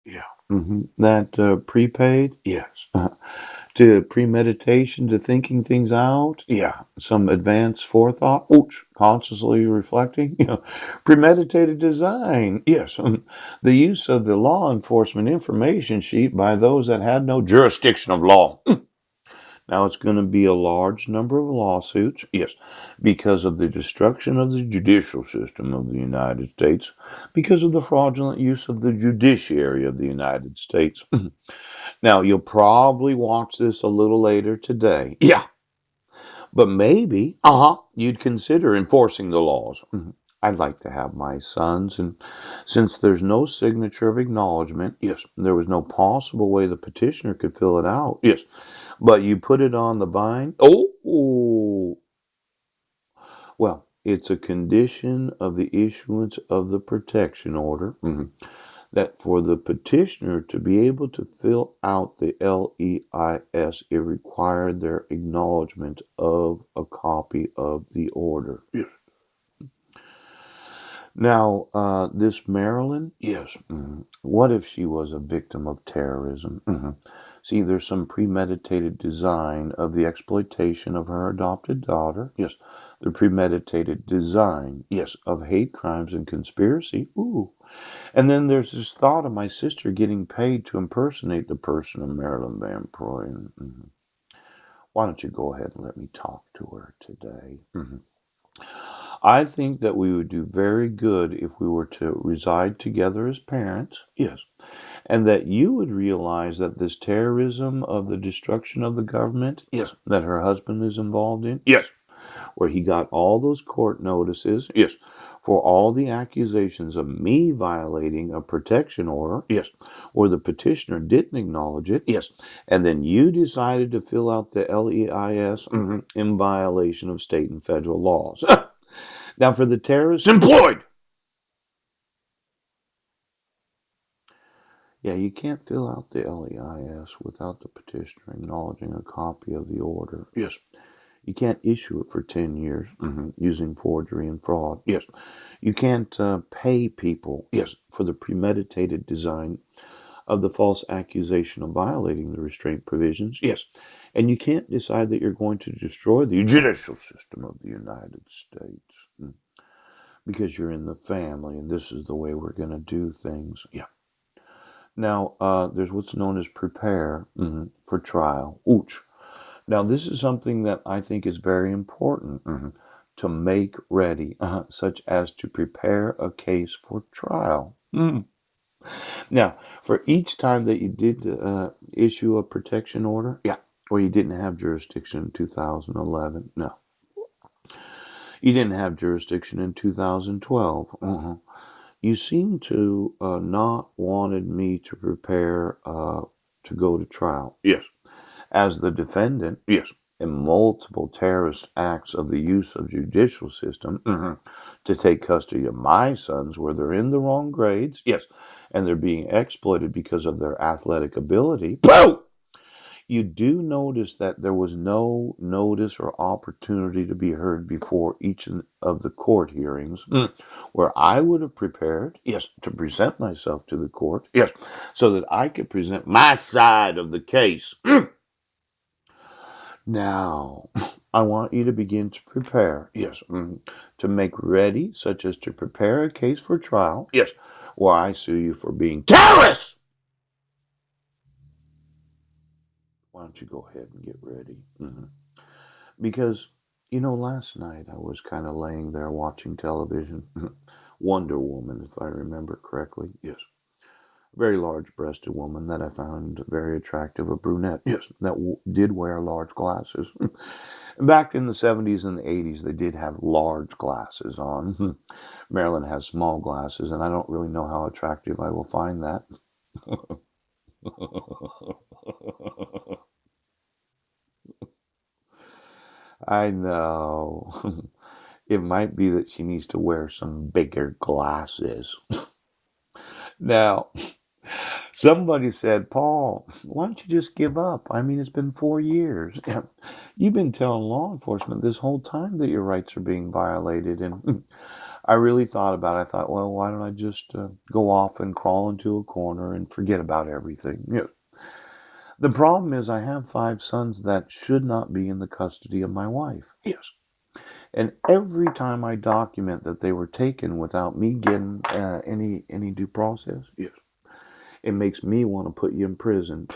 Yeah. That prepaid? Yes. To premeditation, to thinking things out? Yeah. Some advanced forethought? Ouch. Consciously reflecting? Premeditated design? Yes. The use of the law enforcement information sheet by those that had no jurisdiction of law. Now it's going to be a large number of lawsuits, yes, because of the destruction of the judicial system of the United States, because of the fraudulent use of the judiciary of the United States. Now you'll probably watch this a little later today. Yeah, but maybe, you'd consider enforcing the laws. I'd like to have my sons, and since there's no signature of acknowledgement, yes, there was no possible way the petitioner could fill it out. Yes, but you put it on the vine. Oh, well, it's a condition of the issuance of the protection order that for the petitioner to be able to fill out the LEIS, it required their acknowledgement of a copy of the order. Yes. Now, this Marilyn, yes. What if she was a victim of terrorism? See, there's some premeditated design of the exploitation of her adopted daughter. Yes, the premeditated design, yes, of hate crimes and conspiracy. Ooh. And then there's this thought of my sister getting paid to impersonate the person of Marilyn Van Proy. Why don't you go ahead and let me talk to her today? I think that we would do very good if we were to reside together as parents, yes, and that you would realize that this terrorism of the destruction of the government, yes, that her husband is involved in, yes, where he got all those court notices, yes, for all the accusations of me violating a protection order, yes, where the petitioner didn't acknowledge it, yes, and then you decided to fill out the LEIS in violation of state and federal laws. Now, for the terrorists employed, yeah, you can't fill out the LEIS without the petitioner acknowledging a copy of the order. Yes. You can't issue it for 10 years using forgery and fraud. Yes. You can't pay people, yes, for the premeditated design of the false accusation of violating the restraint provisions. Yes. And you can't decide that you're going to destroy the judicial system of the United States because you're in the family and this is the way we're going to do things. Yeah. Now, there's what's known as prepare for trial. Ouch. Now, this is something that I think is very important to make ready, such as to prepare a case for trial. Now, for each time that you did issue a protection order, yeah, or you didn't have jurisdiction in 2011, no, you didn't have jurisdiction in 2012. You seem to not wanted me to prepare to go to trial. Yes. As the defendant, yes, in multiple terrorist acts of the use of judicial system to take custody of my sons where they're in the wrong grades, yes, and they're being exploited because of their athletic ability. Boo! You do notice that there was no notice or opportunity to be heard before each of the court hearings where I would have prepared, yes, to present myself to the court, yes, so that I could present my side of the case. Now, I want you to begin to prepare, yes, to make ready, such as to prepare a case for trial, yes, where I sue you for being terrorists. Why don't you go ahead and get ready? Because, last night I was kind of laying there watching television. Wonder Woman, if I remember correctly, yes. Very large breasted woman that I found very attractive, a brunette, yes, that did wear large glasses. Back in the 70s and the 80s, they did have large glasses on. Marilyn has small glasses, and I don't really know how attractive I will find that. I know. It might be that she needs to wear some bigger glasses. Now, somebody said, Paul, why don't you just give up? I mean, it's been 4 years. You've been telling law enforcement this whole time that your rights are being violated. And I really thought about it. I thought, well, why don't I just go off and crawl into a corner and forget about everything? The problem is I have 5 sons that should not be in the custody of my wife. Yes. And every time I document that they were taken without me getting any due process, yes, it makes me want to put you in prison.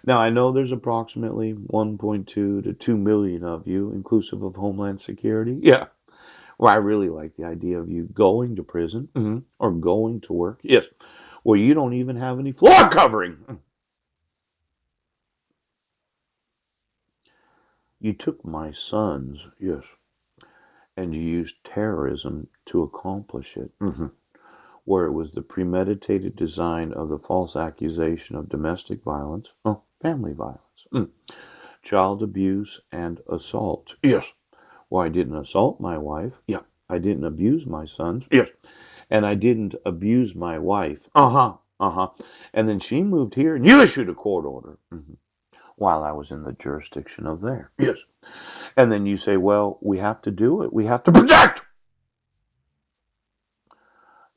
Now I know there's approximately 1.2 to 2 million of you, inclusive of Homeland Security. Yeah. Well, I really like the idea of you going to prison, or going to work. Yes. Well, you don't even have any floor covering. You took my sons, yes, and you used terrorism to accomplish it. Where it was the premeditated design of the false accusation of domestic violence, family violence, child abuse, and assault. Yes. Well, I didn't assault my wife. Yeah. I didn't abuse my sons. Yes. And I didn't abuse my wife. And then she moved here and you issued a court order, while I was in the jurisdiction of there. Yes. And then you say, well, we have to do it. We have to protect.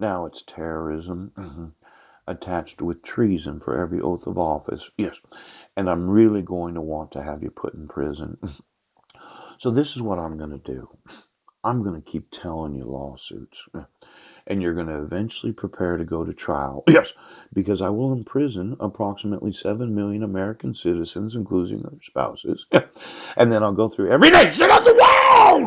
Now it's terrorism, attached with treason for every oath of office. Yes. And I'm really going to want to have you put in prison. So this is what I'm going to do. I'm going to keep telling you lawsuits. And you're going to eventually prepare to go to trial. Yes. Because I will imprison approximately 7 million American citizens, including their spouses. And then I'll go through every nation of the world.